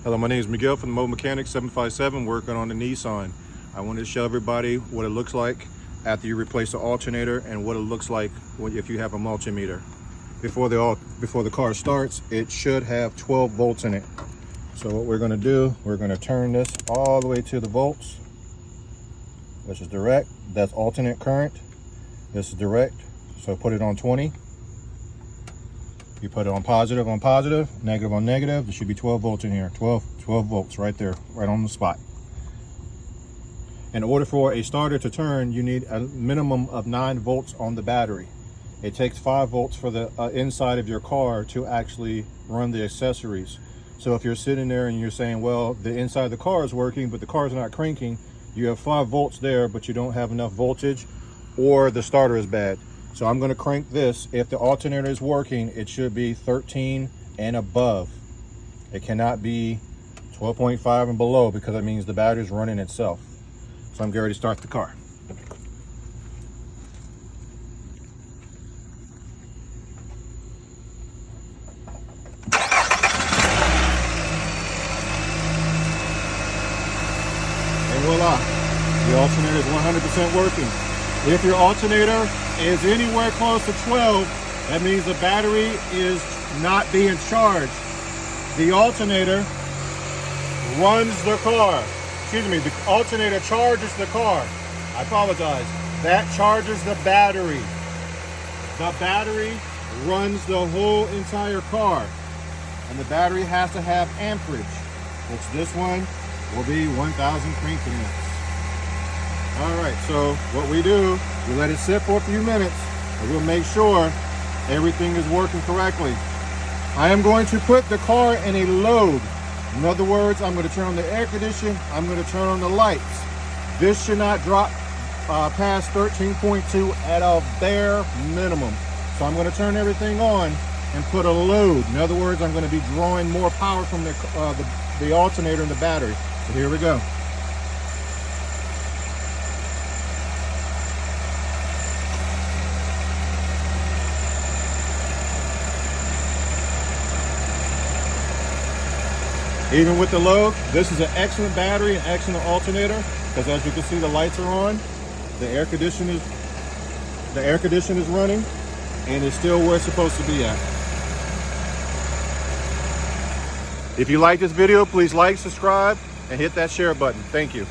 Hello, my name is Miguel from the Mobile Mechanic 757, working on the Nissan. I wanted to show everybody what it looks like after you replace the alternator and what it looks like if you have a multimeter. Before the car starts, it should have 12 volts in it. So what we're going to do, we're going to turn this all the way to the volts. This is direct, that's alternate current. This is direct, so put it on 20. You put it on positive, negative on negative. There should be 12 volts in here. 12 volts right there, right on the spot. In order for a starter to turn, you need a minimum of 9 volts on the battery. It takes 5 volts for the inside of your car to actually run the accessories. So if you're sitting there and you're saying, well, the inside of the car is working, but the car is not cranking, you have 5 volts there, but you don't have enough voltage, or the starter is bad. So I'm going to crank this. If the alternator is working, it should be 13 and above. It cannot be 12.5 and below, because that means the battery is running itself. So I'm getting ready to start the car. And voila, the alternator is 100% working. If your alternator is anywhere close to 12, that means the battery is not being charged. The alternator runs the car. Excuse me, the alternator charges the car. I apologize. That charges the battery. The battery runs the whole entire car. And the battery has to have amperage, which this one will be 1,000 cranking amps. All right, so what we do, we let it sit for a few minutes and we'll make sure everything is working correctly. I am going to put the car in a load. In other words, I'm going to turn on the air conditioning, I'm going to turn on the lights. This should not drop past 13.2 at a bare minimum. So I'm going to turn everything on and put a load. In other words, I'm going to be drawing more power from the alternator and the battery. So here we go. Even with the load, this is an excellent battery, an excellent alternator, because as you can see, the lights are on, the air conditioner is running, and it's still where it's supposed to be at. If you like this video, please like, subscribe, and hit that share button. Thank you.